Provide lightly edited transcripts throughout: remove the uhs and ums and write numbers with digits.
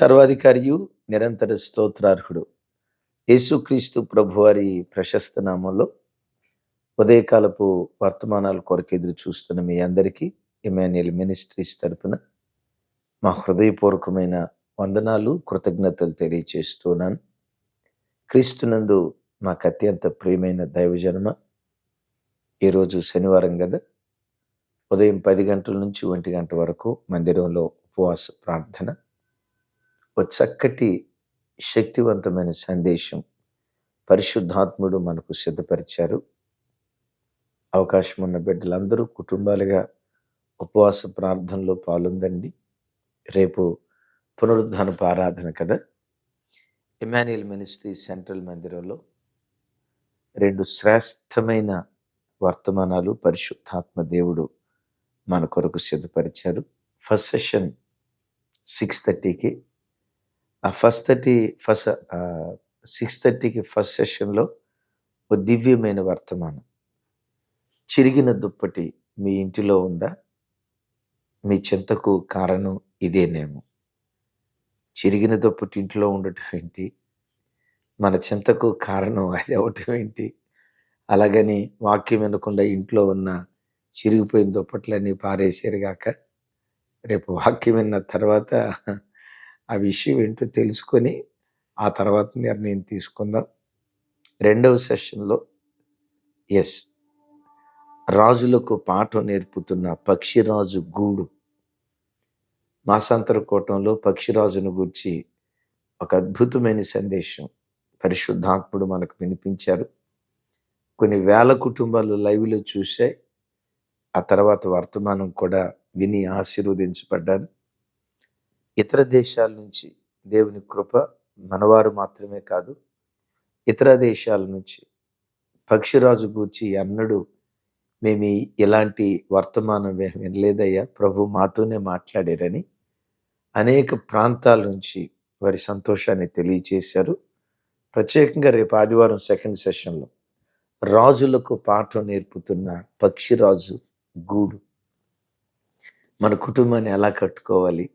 సర్వాధికారియు నిరంతర స్తోత్రార్హుడు యేసుక్రీస్తు ప్రభువారి ప్రశస్త నామంలో ఉదయకాలపు వర్తమానాల కొరకు ఎదురు చూస్తున్న మీ అందరికీ ఇమాన్యుయల్ మినిస్ట్రీస్ తరపున మా హృదయపూర్వకమైన వందనాలు కృతజ్ఞతలు తెలియచేస్తున్నాను. క్రీస్తునందు మాకు అత్యంత ప్రియమైన దైవజనమ, ఈరోజు శనివారం కదా, ఉదయం 10 గంటల నుంచి 1 గంట వరకు మందిరంలో ఉపవాస ప్రార్థన. ఒక చక్కటి శక్తివంతమైన సందేశం పరిశుద్ధాత్ముడు మనకు సిద్ధపరిచారు. అవకాశం ఉన్న బిడ్డలందరూ కుటుంబాలుగా ఉపవాస ప్రార్థనలో పాల్గొందండి. రేపు పునరుద్ధానపు ఆరాధన కదా. ఇమాన్యుయల్ మినిస్ట్రీ సెంట్రల్ మందిరంలో 2 శ్రేష్టమైన వర్తమానాలు పరిశుద్ధాత్మ దేవుడు మన కొరకు సిద్ధపరిచారు. ఫస్ట్ సెషన్ 6:30కి, ఆ 6:30కి ఫస్ట్ సెషన్లో ఒక దివ్యమైన వర్తమానం. చిరిగిన దుప్పటి మీ ఇంటిలో ఉందా? మీ చింతకు కారణం ఇదేనేమో. చిరిగిన దుప్పటి ఇంట్లో ఉండటం ఏంటి? మన చింతకు కారణం అది అవటం ఏంటి? అలాగని వాక్యం వినకుండా ఇంట్లో ఉన్న చిరిగిపోయిన దుప్పట్లన్నీ పారేసారుగాక, రేపు వాక్యం విన్న తర్వాత ఆ విషయం ఏంటో తెలుసుకొని ఆ తర్వాత నిర్ణయం తీసుకుందాం. 2వ సెషన్లో రాజులకు పాఠం నేర్పుతున్న పక్షిరాజు గూడు. మాసాంతర కూటంలో పక్షిరాజును గూర్చి ఒక అద్భుతమైన సందేశం పరిశుద్ధాత్ముడు మనకు వినిపించారు. కొన్ని వేల కుటుంబాలు లైవ్లో చూశాయి. ఆ తర్వాత వర్తమానం కూడా విని ఆశీర్వదించబడ్డారు. ఇతర దేశాల నుంచి దేవుని కృప, మనవారు మాత్రమే కాదు, ఇతర దేశాల నుంచి పక్షిరాజు గూర్చి అన్నడు మేము ఇలాంటి వర్తమానం వినలేదయ్యా, ప్రభు మాతోనే మాట్లాడారని అనేక ప్రాంతాల నుంచి వారి సంతోషాన్ని తెలియచేశారు. ప్రత్యేకంగా రేపు ఆదివారం సెకండ్ సెషన్లో రాజులకు పాఠం నేర్పుతున్న పక్షిరాజు గూడు. మన కుటుంబాన్ని ఎలా కట్టుకోవాలి,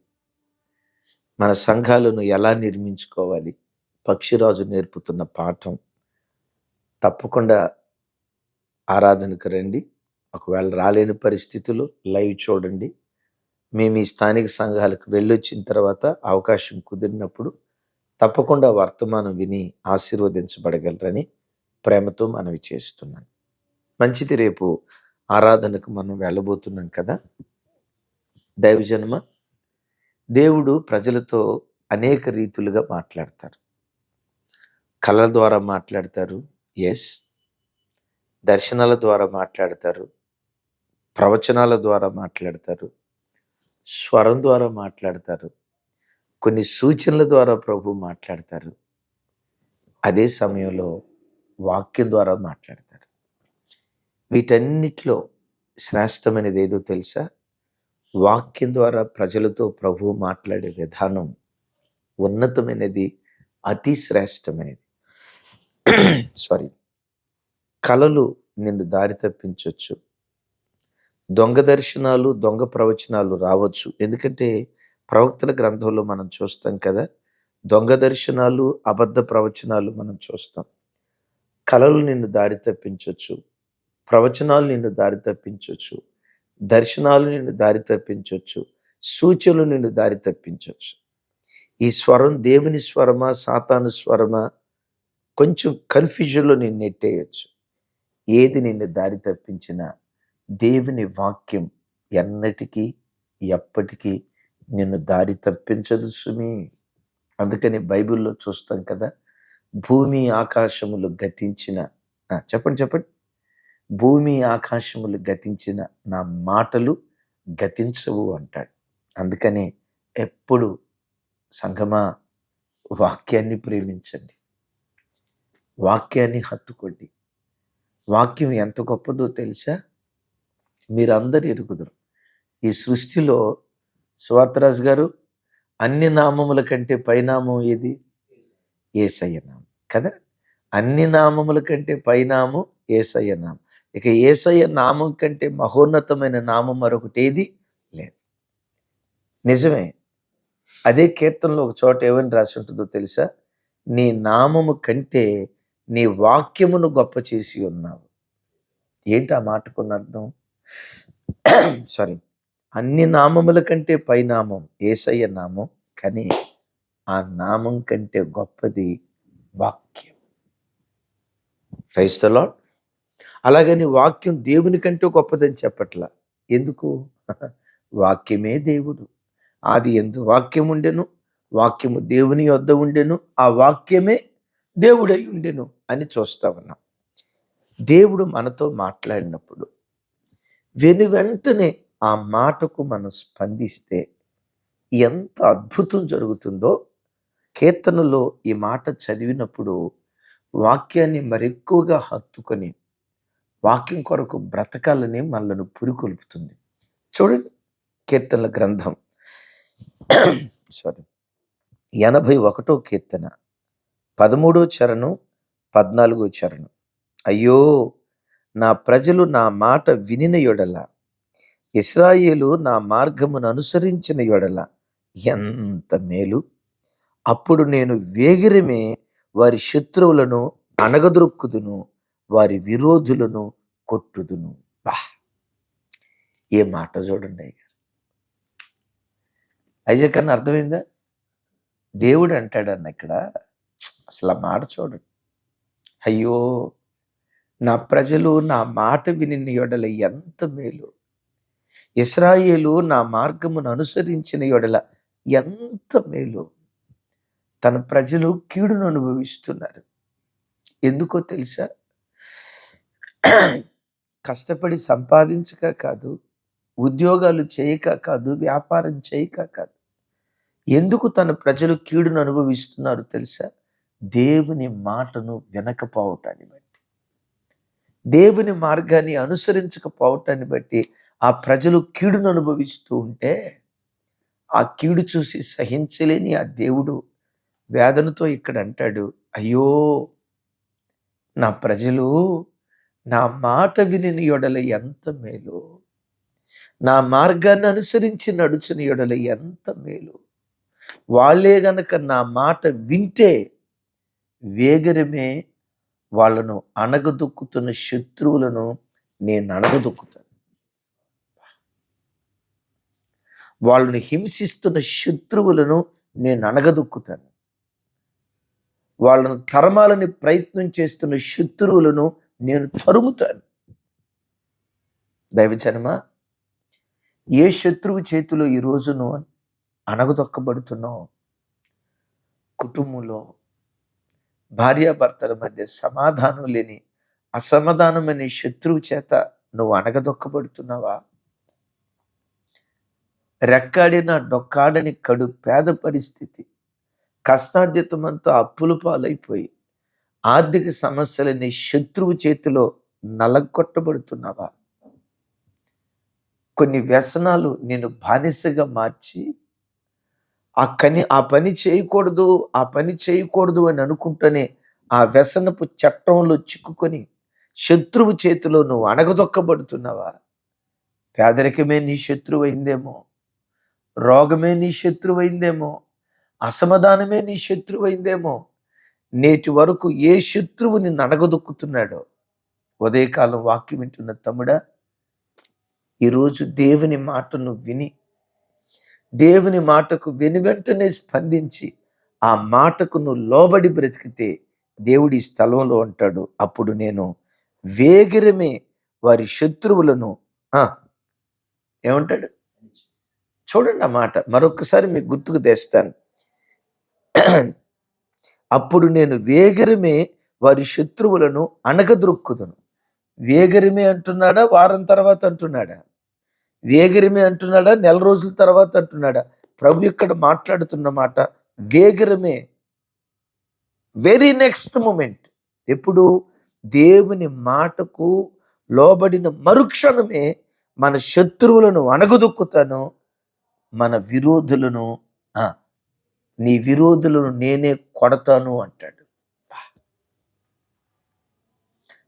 మన సంఘాలను ఎలా నిర్మించుకోవాలి, పక్షిరాజు నేర్పుతున్న పాఠం. తప్పకుండా ఆరాధనకు రండి. ఒకవేళ రాలేని పరిస్థితులు లైవ్ చూడండి. మేము ఈ స్థానిక సంఘాలకు వెళ్ళొచ్చిన తర్వాత అవకాశం కుదిరినప్పుడు తప్పకుండా వర్తమానం విని ఆశీర్వదించబడగలరని ప్రేమతో మనవి చేస్తున్నాను. మంచిది, రేపు ఆరాధనకు మనం వెళ్ళబోతున్నాం కదా. దైవజనమ, దేవుడు ప్రజలతో అనేక రీతులుగా మాట్లాడతారు. కళల ద్వారా మాట్లాడతారు, దర్శనాల ద్వారా మాట్లాడతారు, ప్రవచనాల ద్వారా మాట్లాడతారు, స్వరం ద్వారా మాట్లాడతారు, కొన్ని సూచనల ద్వారా ప్రభు మాట్లాడతారు. అదే సమయంలో వాక్యం ద్వారా మాట్లాడతారు. వీటన్నిటిలో శ్రేష్టమైనది ఏదో తెలుసా? వాక్యం ద్వారా ప్రజలతో ప్రభు మాట్లాడే విధానం ఉన్నతమైనది, అతి శ్రేష్టమైనది. కళలు నిన్ను దారి తప్పించవచ్చు. దొంగ దర్శనాలు, దొంగ ప్రవచనాలు రావచ్చు. ఎందుకంటే ప్రవక్తల గ్రంథంలో మనం చూస్తాం కదా, దొంగ దర్శనాలు, అబద్ధ ప్రవచనాలు మనం చూస్తాం. కళలు నిన్ను దారి తప్పించవచ్చు, ప్రవచనాలు నిన్ను దారి తప్పించవచ్చు, దర్శనాలు నిన్ను దారి తప్పించవచ్చు, సూచనలు నిన్ను దారి తప్పించవచ్చు. ఈ స్వరం దేవుని స్వరమా, సాతాను స్వరమా, కొంచెం కన్ఫ్యూజన్లో నిన్ను నెట్టేయచ్చు. ఏది నిన్ను దారి తప్పించినా దేవుని వాక్యం ఎన్నటికీ ఎప్పటికీ నిన్ను దారి తప్పించదు సుమి. అందుకని బైబిల్లో చూస్తాం కదా, భూమి ఆకాశములు గతించిన, చెప్పండి, భూమి ఆకాశములు గతించిన నా మాటలు గతించవు అంటాడు. అందుకని ఎప్పుడు సంఘమా వాక్యాన్ని ప్రేమించండి, వాక్యాన్ని హత్తుకోండి. వాక్యం ఎంత గొప్పదో తెలుసా? మీరందరూ ఎరుగుదురు. ఈ సృష్టిలో సువార్తరాజు గారు, అన్ని నామముల కంటే పైనామం ఏది? యేసయ్య నామం కదా. అన్ని నామముల కంటే పైనామం యేసయ్య నామం. ఇక యేసయ్య నామం కంటే మహోన్నతమైన నామం మరొకటి ఏది లేదు. నిజమే, అదే కీర్తనలో ఒక చోట ఏమని రాసి ఉంటుందో తెలుసా? నీ నామము కంటే నీ వాక్యమును గొప్ప చేసి ఉన్నావు. ఏంటి ఆ మాటకున్న అర్థం? సారీ. అన్ని నామముల కంటే పైనామం యేసయ్య నామం. కానీ ఆ నామం కంటే గొప్పది వాక్యం. Praise the Lord. అలాగని వాక్యం దేవుని కంటే గొప్పదని చెప్పట్లా. ఎందుకు? వాక్యమే దేవుడు. ఆది యందు వాక్యం ఉండెను, వాక్యము దేవుని యొద్ద ఉండెను, ఆ వాక్యమే దేవుడై ఉండెను అని చూస్తా ఉన్నాం. దేవుడు మనతో మాట్లాడినప్పుడు వెనువెంటనే ఆ మాటకు మనం స్పందిస్తే ఎంత అద్భుతం జరుగుతుందో కీర్తనలో ఈ మాట చదివినప్పుడు వాక్యాన్ని మరెక్కువగా హత్తుకొని వాక్యం కొరకు బ్రతకాలని మనలను పురికొల్పుతుంది. చూడండి, కీర్తనల గ్రంథం 81 కీర్తన 13 చరణం 14 చరణం. అయ్యో, నా ప్రజలు నా మాట వినిన యొడల, ఇశ్రాయేలు నా మార్గమును అనుసరించిన యొడల ఎంత మేలు. అప్పుడు నేను వేగిరమే వారి శత్రువులను అణగదొరుక్కుదును, వారి విరోధులను కొట్టుదును. బా, ఏ మాట చూడండి ఐజాక్ అన్న, అర్థమైందా? దేవుడు అంటాడన్న ఇక్కడ, అసలు ఆ మాట చూడండి. అయ్యో, నా ప్రజలు నా మాట విని యొడల ఎంత మేలు, ఇశ్రాయేలు నా మార్గమును అనుసరించిన యొడల ఎంత మేలు. తన ప్రజలు కీడును అనుభవిస్తున్నారు. ఎందుకో తెలుసా? కష్టపడి సంపాదించక కాదు, ఉద్యోగాలు చేయక కాదు, వ్యాపారం చేయక కాదు. ఎందుకు తన ప్రజలు కీడును అనుభవిస్తున్నారు తెలుసా? దేవుని మాటను వినకపోవటాన్ని బట్టి, దేవుని మార్గాన్ని అనుసరించకపోవటాన్ని బట్టి ఆ ప్రజలు కీడును అనుభవిస్తూ ఉంటే, ఆ కీడు చూసి సహించలేని ఆ దేవుడు వేదనతో ఇక్కడ అంటాడు, అయ్యో, నా ప్రజలు నా మాట విని యొడల ఎంత మేలు, నా మార్గాన్ని అనుసరించి నడుచుని యొడల ఎంత మేలు. వాళ్ళే గనక నా మాట వింటే వేగరమే వాళ్ళను అణగదొక్కుతున్న శత్రువులను నేను అణగదొక్కుతాను. వాళ్ళని హింసిస్తున్న శత్రువులను నేను అణగదొక్కుతాను. వాళ్ళను తరమాలని ప్రయత్నం చేస్తున్న శత్రువులను నేను తరుముతాను. దైవజనమా, ఏ శత్రువు చేతిలో ఈ రోజును అణగదొక్కబడుతున్నావు? కుటుంబంలో భార్యాభర్తల మధ్య సమాధానం లేని అసమాధానమనే శత్రువు చేత నువ్వు అణగదొక్కబడుతున్నావా? రెక్కాడిన డొక్కాడని కడు పేద పరిస్థితి, కష్టార్జితమంతా అప్పుల పాలైపోయి ఆర్థిక సమస్యలని శత్రువు చేతిలో నలగొట్టబడుతున్నావా? కొన్ని వ్యసనాలు నేను బానిసగా మార్చి ఆ పని చేయకూడదు అని అనుకుంటూనే ఆ వ్యసనపు చట్టంలో చిక్కుకొని శత్రువు చేతిలో నువ్వు అణగదొక్కబడుతున్నావా? పేదరికమే నీ శత్రువైందేమో, రోగమే నీ శత్రువైందేమో, అసమాధానమే నీ శత్రువైందేమో. నేటి వరకు ఏ శత్రువు నిన్ను అణగదొక్కుతున్నాడో, ఉదయకాలం వాక్యం వింటున్న తమ్ముడా, ఈరోజు దేవుని మాటను విని, దేవుని మాటకు వెనువెంటనే స్పందించి ఆ మాటకు నువ్వు లోబడి బ్రతికితే దేవుడి స్థలంలో ఉంటాడు. అప్పుడు నేను వేగిరమే వారి శత్రువులను ఏమంటాడు చూడండి, ఆ మాట మరొకసారి మీకు గుర్తుకు తెస్తాను. అప్పుడు నేను వేగరమే వారి శత్రువులను అణగద్రొక్కుదును. వేగరమే అంటున్నాడా? వారం తర్వాత అంటున్నాడా? వేగరమే అంటున్నాడా? నెల రోజుల తర్వాత అంటున్నాడా? ప్రభు ఇక్కడ మాట్లాడుతున్న మాట వేగరమే. Very next moment. ఎప్పుడు? దేవుని మాటకు లోబడిన మరుక్షణమే మన శత్రువులను అణగదొక్కుతాను, మన విరోధులను నీ విరోధులను నేనే కొడతాను అంటాడు.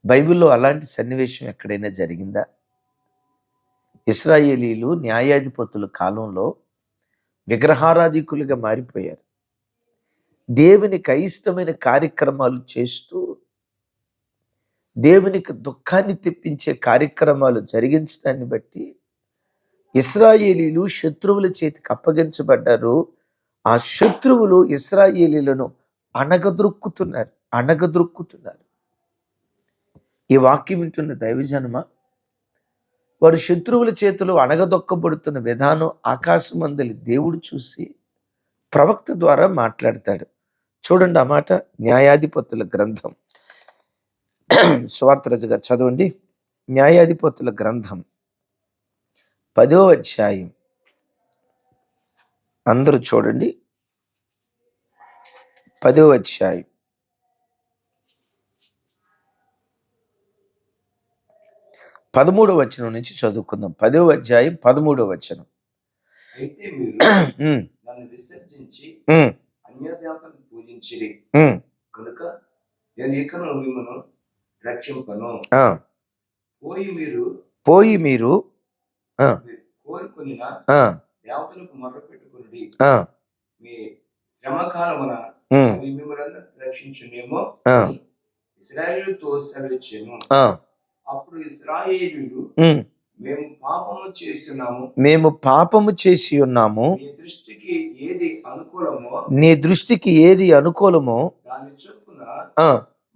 బైబిల్లో అలాంటి సన్నివేశం ఎక్కడైనా జరిగిందా? ఇశ్రాయేలీలు న్యాయాధిపతుల కాలంలో విగ్రహారాధికులుగా మారిపోయారు. దేవునికి అయిష్టమైన కార్యక్రమాలు చేస్తూ దేవునికి దుఃఖాన్ని తెప్పించే కార్యక్రమాలు జరిగించడాన్ని బట్టి ఇశ్రాయేలీలు శత్రువుల చేతికి అప్పగించబడ్డారు. ఆ శత్రువులు ఇశ్రాయేలీలను అణగద్రొక్కుతున్నారు. ఈ వాక్యం వింటున్న దైవజనమా, వారు శత్రువుల చేతిలో అణగదొక్కబడుతున్న విధానం ఆకాశమందలి దేవుడు చూసి ప్రవక్త ద్వారా మాట్లాడతాడు. చూడండి ఆ మాట. న్యాయాధిపతుల గ్రంథం, సువార్తరాజు గారు చదవండి. న్యాయాధిపతుల గ్రంథం 10వ అధ్యాయం, అందరూ చూడండి. 10వ అధ్యాయం 13వ వచనం నుంచి చదువుకుందాం. 10వ అధ్యాయం 13వ వచనం. అయితే మీరు నన్ను విసర్జించి అన్యదేవతలను పూజించిరి కనుక నేను ఇకను మిమ్మను రక్షింపను. పోయి మీరు కోరుకొనిన దేవతలకు మొర్ర పెట్టుకుని మీ శ్రమకాలమున అవి మిమ్మల్ని రక్షించునేమో ఇశ్రాయేలుతో సెలవిచ్చాను. అప్పుడు ఇశ్రాయేలీయులు మేము పాపము చేసి ఉన్నాము, నీ దృష్టికి ఏది అనుకూలమో దాని చొప్పున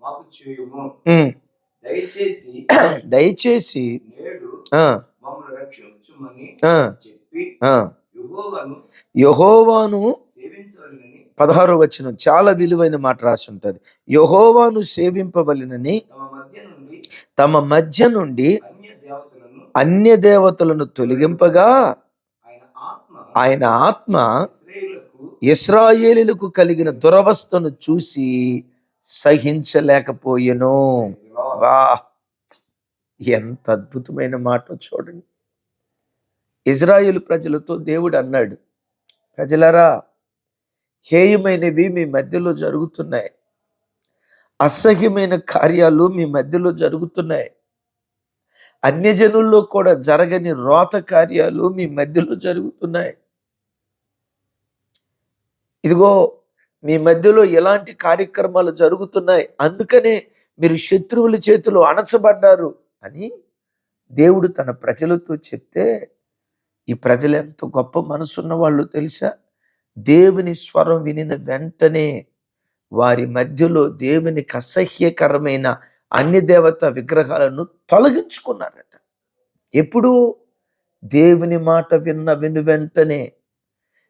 మాకు చేయుము. దయచేసి నేడు మమ్మల్ని రక్షించుమని చెప్పి యెహోవాను సేవించవలెనని. 16వ వచనం చాలా విలువైన మాట రాసి ఉంటుంది. యెహోవాను సేవింపవలెనని తమ మధ్య నుండి అన్య దేవతలను తొలగింపగా ఆయన ఆత్మ ఇశ్రాయేలీయులకు కలిగిన దురవస్థను చూసి సహించలేకపోయెను. వా, ఎంత అద్భుతమైన మాట చూడండి. ఇశ్రాయేలు ప్రజలతో దేవుడు అన్నాడు, ప్రజలారా, హేయమైనవి మీ మధ్యలో జరుగుతున్నాయి, అసహ్యమైన కార్యాలు మీ మధ్యలో జరుగుతున్నాయి, అన్యజనుల్లో కూడా జరగని రోత కార్యాలు మీ మధ్యలో జరుగుతున్నాయి. ఇదిగో మీ మధ్యలో ఎలాంటి కార్యక్రమాలు జరుగుతున్నాయి, అందుకనే మీరు శత్రువుల చేతిలో అణచబడ్డారు అని దేవుడు తన ప్రజలతో చెప్తే, ఈ ప్రజలు ఎంత గొప్ప మనసున్న వాళ్ళు తెలుసా? దేవుని స్వరం వినిన వెంటనే వారి మధ్యలో దేవునికి అసహ్యకరమైన అన్య దేవత విగ్రహాలను తొలగించుకున్నారట. ఎప్పుడు? దేవుని మాట విను వెంటనే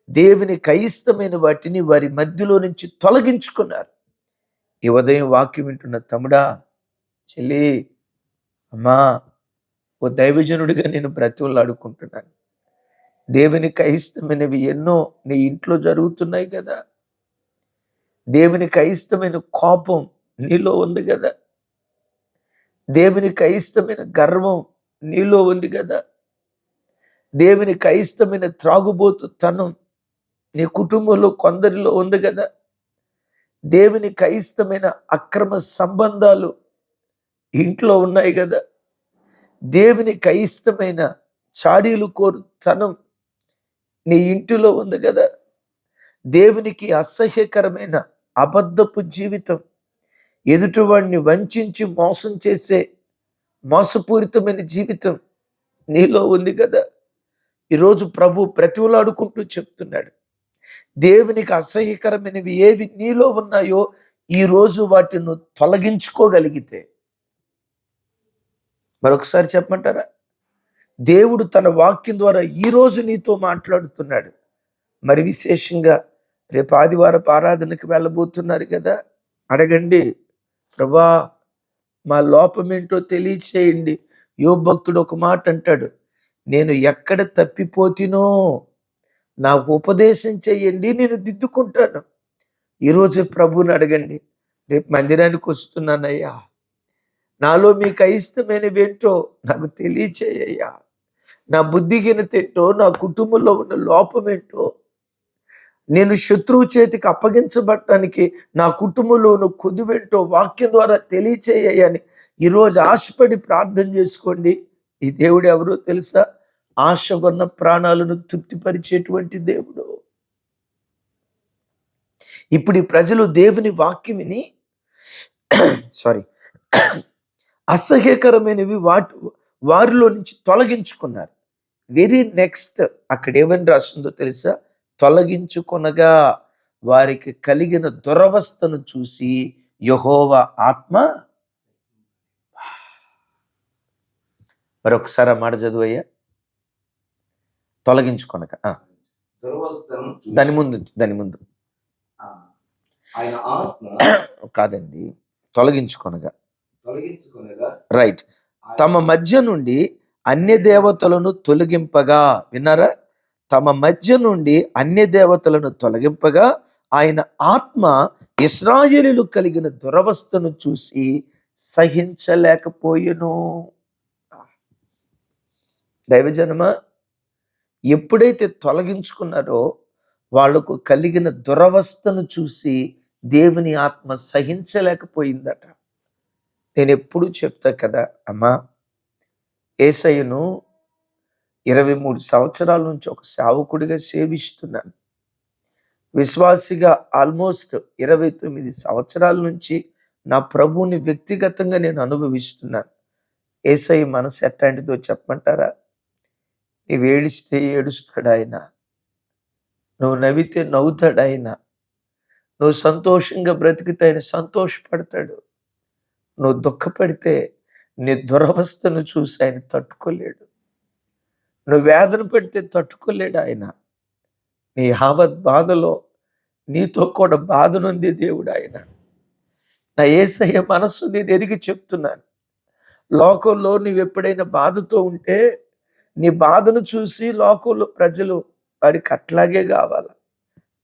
దేవునికి అయిష్టమైన వాటిని వారి మధ్యలో నుంచి తొలగించుకున్నారు. ఈ ఉదయం వాక్యం వింటున్న తమ్ముడా, చెల్లి, అమ్మా, ఓ దైవజనుడిగా నేను బ్రతిమలాడుకుంటున్నాను. దేవునికి అయిష్టమైనవి ఎన్నో నీ ఇంట్లో జరుగుతున్నాయి కదా. దేవునికి అయిష్టమైన కోపం నీలో ఉంది కదా. దేవునికి అయిష్టమైన గర్వం నీలో ఉంది కదా. దేవునికి అయిష్టమైన త్రాగుబోతుతనం నీ కుటుంబంలో కొందరిలో ఉంది కదా. దేవునికి అయిష్టమైన అక్రమ సంబంధాలు ఇంట్లో ఉన్నాయి కదా. దేవునికి అయిష్టమైన చాడీలు కోరుతనం నీ ఇంటిలో ఉంది కదా. దేవునికి అసహ్యకరమైన అబద్ధపు జీవితం, ఎదుటివాడిని వంచి మోసం చేసే మోసపూరితమైన జీవితం నీలో ఉంది కదా. ఈరోజు ప్రభు బ్రతిమలాడుకుంటూ చెప్తున్నాడు, దేవునికి అసహ్యకరమైనవి ఏవి నీలో ఉన్నాయో ఈరోజు వాటిని తొలగించుకోగలిగితే, మరొకసారి చెప్పమంటారా? దేవుడు తన వాక్యం ద్వారా ఈరోజు నీతో మాట్లాడుతున్నాడు. మరి విశేషంగా రేపు ఆదివారపు ఆరాధనకు వెళ్ళబోతున్నారు కదా. అడగండి, ప్రభా మా లోపమేంటో తెలియచేయండి. యోబు భక్తుడు ఒక మాట అంటాడు, నేను ఎక్కడ తప్పిపోతినో నాకు ఉపదేశం చేయండి, నేను దిద్దుకుంటాను. ఈరోజు ప్రభువుని అడగండి, రేపు మందిరానికి వస్తున్నానయ్యా, నాలో మీకు అయిష్టమైనవేంటో నాకు తెలియచేయ్యా, నా బుద్ధిహీనతేంటో, నా కుటుంబంలో ఉన్న లోపమేంటో, నేను శత్రువు చేతికి అప్పగించబడటానికి నా కుటుంబంలో ఉన్న కొదువేంటో వాక్యం ద్వారా తెలియచేయని ఈరోజు ఆశపడి ప్రార్థన చేసుకోండి. ఈ దేవుడు ఎవరో తెలుసా? ఆశ ఉన్న ప్రాణాలను తృప్తిపరిచేటువంటి దేవుడు. ఇప్పుడు ఈ ప్రజలు దేవుని వాక్యం విని సారీ అసహ్యకరమైనవి వారిలో నుంచి తొలగించుకున్నారు. వెరీ నెక్స్ట్ అక్కడ ఏమని రాస్తుందో తెలుసా? తొలగించుకొనగా వారికి కలిగిన దురవస్థను చూసి యెహోవా ఆత్మ, మరొకసారి ఆ మాట చదువయ్యా. తొలగించుకొనగా దురవస్థను చూసి దాని ముందు ఆయన ఆత్మ కాదండి, తొలగించుకొనగా రైట్. ఆయన తమ మధ్య నుండి అన్య దేవతలను తొలగింపగా, విన్నారా? తమ మధ్య నుండి అన్య దేవతలను తొలగింపగా ఆయన ఆత్మ ఇశ్రాయేలీయులు కలిగిన దురవస్థను చూసి సహించలేకపోయెను. దైవజనమా, ఎప్పుడైతే తొలగించుకున్నారో వాళ్లకు కలిగిన దురవస్థను చూసి దేవుని ఆత్మ సహించలేకపోయిందట. నేను ఎప్పుడు చెప్తా కదా అమ్మా, యేసయ్యను 23 సంవత్సరాల నుంచి ఒక సేవకుడిగా సేవిస్తున్నాను. విశ్వాసిగా ఆల్మోస్ట్ 29 సంవత్సరాల నుంచి నా ప్రభువుని వ్యక్తిగతంగా నేను అనుభవిస్తున్నాను. యేసయ్య మనసు ఎట్లాంటిదో చెప్పమంటారా? నువ్వు ఏడిస్తే ఏడుస్తాడు ఆయన, నువ్వు నవ్వితే నవ్వుతాడు ఆయన, నువ్వు సంతోషంగా బ్రతికితే ఆయన సంతోషపడతాడు, నువ్వు దుఃఖపడితే నీ దురవస్థను చూసి ఆయన తట్టుకోలేడు, నువ్వు వేదన పెడితే తట్టుకోలేడు ఆయన. నీ యావత్ బాధలో నీతో కూడా బాధ నుండి దేవుడు ఆయన. నా యేసయ్య మనస్సు నేను ఎరిగి చెప్తున్నాను. లోకంలో నువ్వు ఎప్పుడైనా బాధతో ఉంటే నీ బాధను చూసి లోకంలో ప్రజలు వాడికి అట్లాగే కావాలా,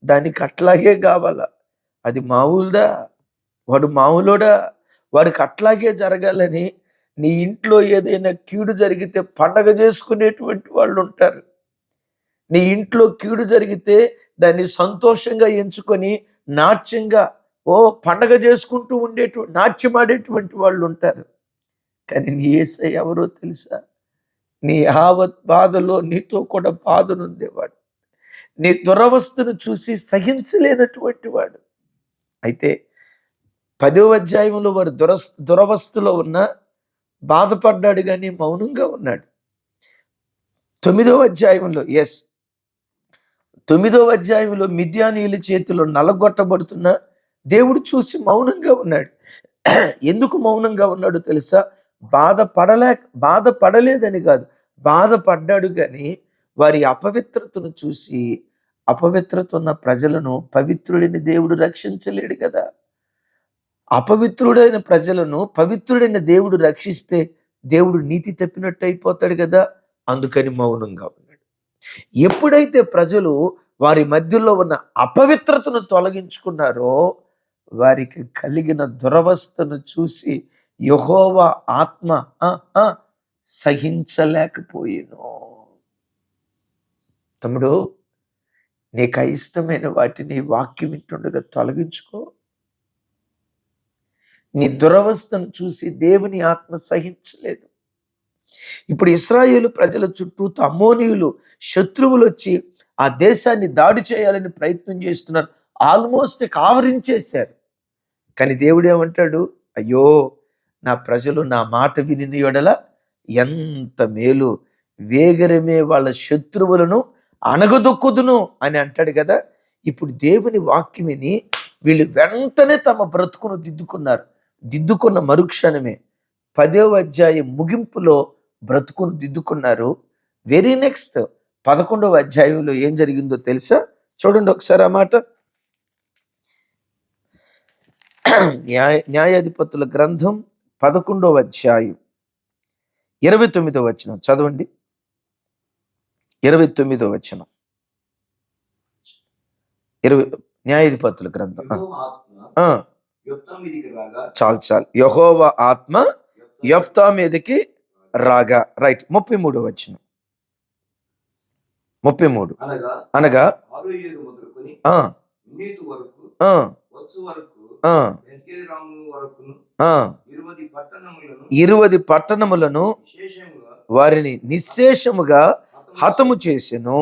దానికి అట్లాగే కావాలా, అది మామూలుదా, వాడు మామూలుడా, వాడికి అట్లాగే జరగాలని నీ ఇంట్లో ఏదైనా కీడు జరిగితే పండగ చేసుకునేటువంటి వాళ్ళు ఉంటారు. నీ ఇంట్లో కీడు జరిగితే దాన్ని సంతోషంగా ఎంచుకొని నాట్యంగా పండగ చేసుకుంటూ నాట్యమాడేటువంటి వాళ్ళు ఉంటారు. కానీ నీ యేసయ్య ఎవరో తెలుసా? నీ యావత్ బాధలో నీతో కూడా బాధనుండేవాడు, నీ దురవస్థను చూసి సహించలేనటువంటి వాడు. అయితే 10వ అధ్యాయంలో వారు దురవస్థలో ఉన్న బాధపడ్డాడు కానీ మౌనంగా ఉన్నాడు. 9వ అధ్యాయంలో 9వ అధ్యాయంలో మిద్యానీయుల చేతిలో నలగొట్టబడుతున్న దేవుడు చూసి మౌనంగా ఉన్నాడు. ఎందుకు మౌనంగా ఉన్నాడు తెలుసా? బాధపడలేదని కాదు, బాధపడ్డాడు కానీ వారి అపవిత్రతను చూసి, అపవిత్రత ఉన్న ప్రజలను పవిత్రుడైన దేవుడు రక్షించలేడు కదా. అపవిత్రుడైన ప్రజలను పవిత్రుడైన దేవుడు రక్షిస్తే దేవుడు నీతి తప్పినట్టు అయిపోతాడు కదా. అందుకని మౌనంగా ఉన్నాడు. ఎప్పుడైతే ప్రజలు వారి మధ్యలో ఉన్న అపవిత్రతను తొలగించుకున్నారో వారికి కలిగిన దురవస్థను చూసి యెహోవా ఆత్మ సహించలేకపోయేను. తమ్ముడు, నీకు అయిష్టమైన వాటిని వాక్యం వింటుండగా తొలగించుకో. నీ దురవస్థను చూసి దేవుని ఆత్మ సహించలేదు. ఇప్పుడు ఇశ్రాయేలు ప్రజల చుట్టూ అమ్మోనీయులు శత్రువులు వచ్చి ఆ దేశాన్ని దాడి చేయాలని ప్రయత్నం చేస్తున్నారు. ఆల్మోస్ట్ ఆవరించేశారు. కానీ దేవుడు ఏమంటాడు? అయ్యో, నా ప్రజలు నా మాట వినిన యెడల ఎంత మేలు, వేగరమే వాళ్ళ శత్రువులను అణగదొక్కుదును అని అంటాడు కదా. ఇప్పుడు దేవుని వాక్యం విని వీళ్ళు వెంటనే తమ బ్రతుకును దిద్దుకున్న మరుక్షణమే 10వ అధ్యాయం ముగింపులో బ్రతుకును దిద్దుకున్నారు. వెరీ నెక్స్ట్ 11వ అధ్యాయంలో ఏం జరిగిందో తెలుసా? చూడండి ఒకసారి ఆ మాట. న్యాయాధిపతుల గ్రంథం 11వ అధ్యాయం 29వ వచనం చదవండి. 29వ వచనం, న్యాయాధిపతుల గ్రంథం. చాలు యెహోవా ఆత్మ యెఫ్తా మీదకి రాగా. రైట్. 33వ వచనం. 33 అనగా 20 పట్టణములను వారిని నిశ్శేషముగా హతము చేసెను.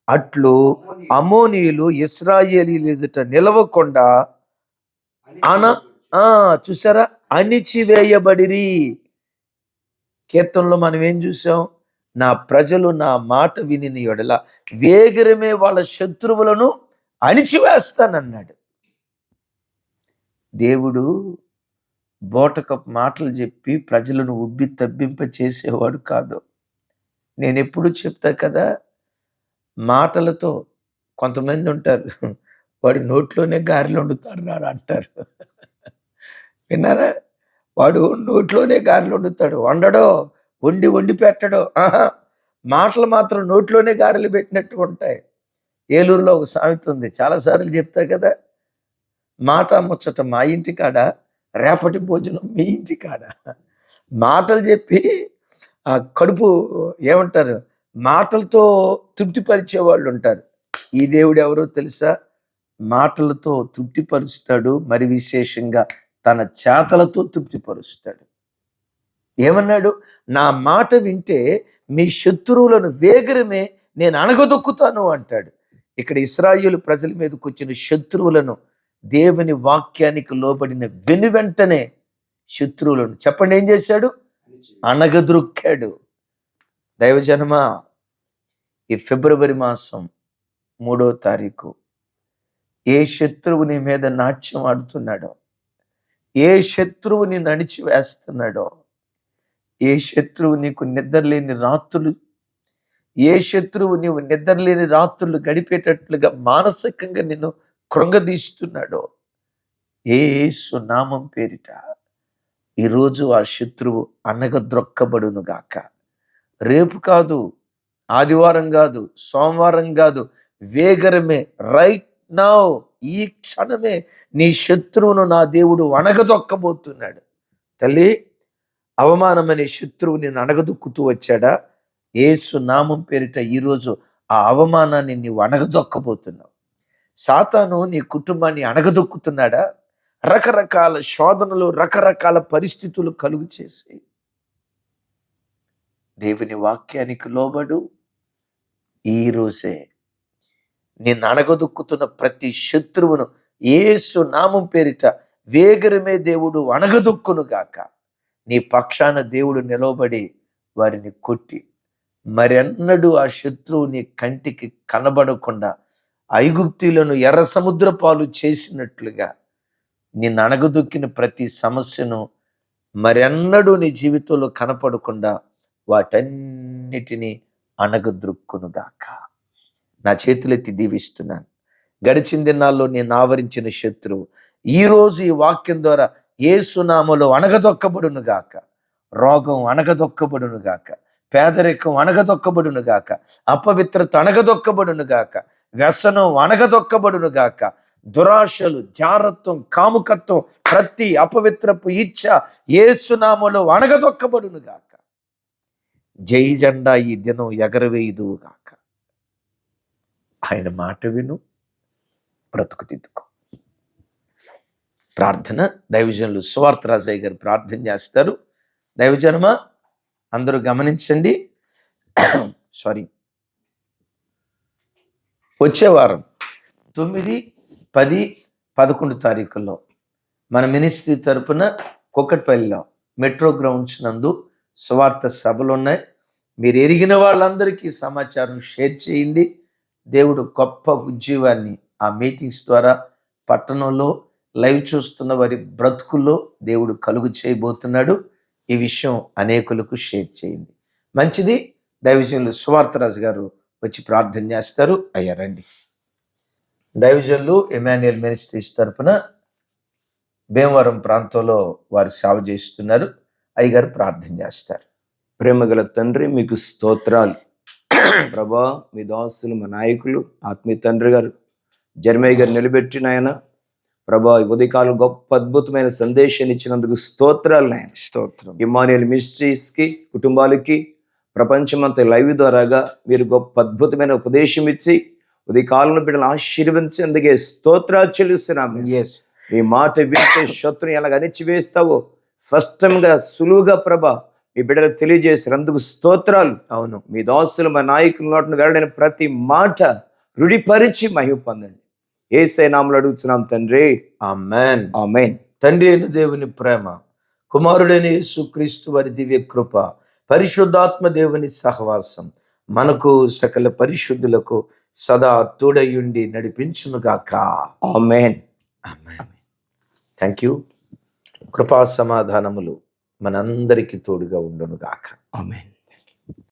అట్లు అమోనీయులు ఇశ్రాయేలీయుల ఎదుట నిలవకుండా చూసారా, అణిచివేయబడిరి. కీర్తనలో మనం ఏం చూసాం? నా ప్రజలు నా మాట విని ఎడల వేగరమే వాళ్ళ శత్రువులను అణిచివేస్తానన్నాడు. దేవుడు బోటకపు మాటలు చెప్పి ప్రజలను ఉబ్బి తబ్బింప చేసేవాడు కాదు. నేను ఎప్పుడు చెప్తా కదా, మాటలతో కొంతమంది ఉంటారు, వాడి నోట్లోనే గారెలు వండుతారు రా అంటారు. విన్నారా? వాడు నోట్లోనే గారెలు వండుతాడు, వండడో వండి పెట్టడో. మాటలు మాత్రం నోట్లోనే గారెలు పెట్టినట్టు ఉంటాయి. ఏలూరులో ఒక సామెత ఉంది, చాలాసార్లు చెప్తా కదా, మాట ముచ్చట మా ఇంటి కాడ, రేపటి భోజనం మీ ఇంటి కాడ. మాటలు చెప్పి ఆ కడుపు ఏమంటారు, మాటలతో తృప్తిపరిచే వాళ్ళు ఉంటారు. ఈ దేవుడు ఎవరో తెలుసా? మాటలతో తృప్తిపరుస్తాడు, మరి విశేషంగా తన చేతలతో తృప్తిపరుస్తాడు. ఏమన్నాడు? నా మాట వింటే మీ శత్రువులను వేగరమే నేను అణగదొక్కుతాను అంటాడు. ఇక్కడ ఇశ్రాయేలు ప్రజల మీదకి వచ్చిన శత్రువులను దేవుని వాక్యానికి లోబడిన వెనువెంటనే శత్రువులను చెప్పండి ఏం చేశాడు? అణగద్రొక్కాడు. దైవజనమా, ఈ ఫిబ్రవరి మాసం 3వ తారీఖు ఏ శత్రువు నీ మీద నాట్యం ఆడుతున్నాడో, ఏ శత్రువు నిన్ను అణిచివేస్తున్నాడో, ఏ శత్రువు నీకు నిద్రలేని రాత్రులు, ఏ శత్రువు నీవు నిద్రలేని రాత్రులు గడిపేటట్లుగా మానసికంగా నిన్ను కృంగదీస్తున్నాడో, యేసు నామం పేరిట ఈరోజు ఆ శత్రువు అణగద్రొక్కబడును గాక. రేపు కాదు, ఆదివారం కాదు, సోమవారం కాదు, వేగరమే, రైట్ నౌ, ఈ క్షణమే నీ శత్రువును నా దేవుడు అణగదొక్కబోతున్నాడు. తల్లి, అవమానమనే శత్రువు నేను అణగదొక్కుతూ వచ్చాడా? యేసు నామం పేరిట ఈరోజు ఆ అవమానాన్ని నీవు అణగదొక్కబోతున్నావు. సాతాను నీ కుటుంబాన్ని అణగదొక్కుతున్నాడా? రకరకాల శోధనలు, రకరకాల పరిస్థితులు కలుగు చేసి దేవుని వాక్యానికి లోబడు. ఈరోజే నిన్ను అణగదొక్కుతున్న ప్రతి శత్రువును యేసు నామం పేరిట వేగరమే దేవుడు అణగదొక్కును గాక. నీ పక్షాన దేవుడు నిలవబడి వారిని కొట్టి మరెన్నడూ ఆ శత్రువు నీ కంటికి కనబడకుండా ఐగుప్తీయులను ఎర్ర సముద్ర పాలు చేసినట్లుగా నిన్ను అణగదొక్కిన ప్రతి సమస్యను మరెన్నడూ నీ జీవితంలో కనపడకుండా వాటన్నిటినీ అణగద్రొక్కునుగాక. నా చేతులెత్తి దీవిస్తున్నాను. గడిచిన దినాల్లో నేను ఆవరించిన శత్రువు ఈరోజు ఈ వాక్యం ద్వారా యేసు నామములో అణగదొక్కబడును గాక. రోగం అణగదొక్కబడును గాక, పేదరికం అణగదొక్కబడును గాక, అపవిత్రత అణగదొక్కబడును గాక, వ్యసనం అణగదొక్కబడును గాక, దురాశలు, జారత్వం, కాముకత్వం, ప్రతి అపవిత్రపు ఇచ్చ యేసు నామములో అణగదొక్కబడును గాక. జై జెండా ఈ దినం ఎగరవేయుదువు గాక. ఆయన మాట విను, బ్రతుకు దిద్దుకో. ప్రార్థన. దైవజనులు సువార్త రాజయ్య గారు ప్రార్థన చేస్తారు. దైవజనమా, అందరూ గమనించండి. వచ్చే వారం 9, 10, 11 తారీఖుల్లో మన మినిస్ట్రీ తరపున కుక్కట్పల్లిలో మెట్రో గ్రౌండ్స్ నందు సువార్త సభలు ఉన్నాయి. మీరు ఎరిగిన వాళ్ళందరికీ సమాచారం షేర్ చేయండి. దేవుడు గొప్ప ఉద్యోగాన్ని ఆ మీటింగ్స్ ద్వారా పట్టణంలో లైవ్ చూస్తున్న వారి బ్రతుకుల్లో దేవుడు కలుగు చేయబోతున్నాడు. ఈ విషయం అనేకులకు షేర్ చేయండి. మంచిది. దైవజనులు సువార్తరాజు గారు వచ్చి ప్రార్థన చేస్తారు. అయ్యా రండి. దైవజనులు ఎమాన్యుయల్ మినిస్ట్రీస్ తరపున భీమవరం ప్రాంతంలో వారు సేవ చేస్తున్నారు. అయ్యగారు ప్రార్థన చేస్తారు. ప్రేమగల తండ్రి, మీకు స్తోత్రాలు ప్రభా. మీ దాసులు, మా నాయకులు, ఆత్మీయ తండ్రి గారు జర్మయ్య గారు నిలబెట్టిన ఆయన ప్రభా, ఉదయకాలం గొప్ప అద్భుతమైన సందేశాన్ని ఇచ్చినందుకు స్తోత్రాలు నాయన. స్తోత్రం. ఇమ్మానుయేల్ మినిస్ట్రీస్ కి, కుటుంబాలకి, ప్రపంచమంతా లైవ్ ద్వారాగా మీరు గొప్ప అద్భుతమైన ఉపదేశం ఇచ్చి ఉదయకాలంలో బిడ్డలు ఆశీర్వదించేందుకే స్తోత్రాలు చెల్లిస్తున్నాము. మీ మాట వింటే శత్రుని ఎలాగ అణిచివేస్తావో స్పష్టంగా, సులువుగా ప్రభా మీ బిడ్డలకు తెలియజేసినందుకు స్తోత్రాలు. అవును. మీ దాసులు మా నాయకుల నోటిని వెల్లడైన ప్రతి మాట రుడిపరిచి మహిమ పొందండి. యేసయ్య నామములో అడుగుతున్నాం తండ్రి, ఆమేన్. ఆమేన్. తండ్రి అయిన దేవుని ప్రేమ, కుమారుడైన యేసుక్రీస్తు వారి దివ్య కృప, పరిశుద్ధాత్మ దేవుని సహవాసం మనకు సకల పరిశుద్ధులకు సదా తోడయుండి నడిపించునుగాక. ఆమేన్. ఆమేన్. Thank you. కృపా సమాధానములు మనందరికీ తోడుగా ఉండునుగాక. ఆమేన్.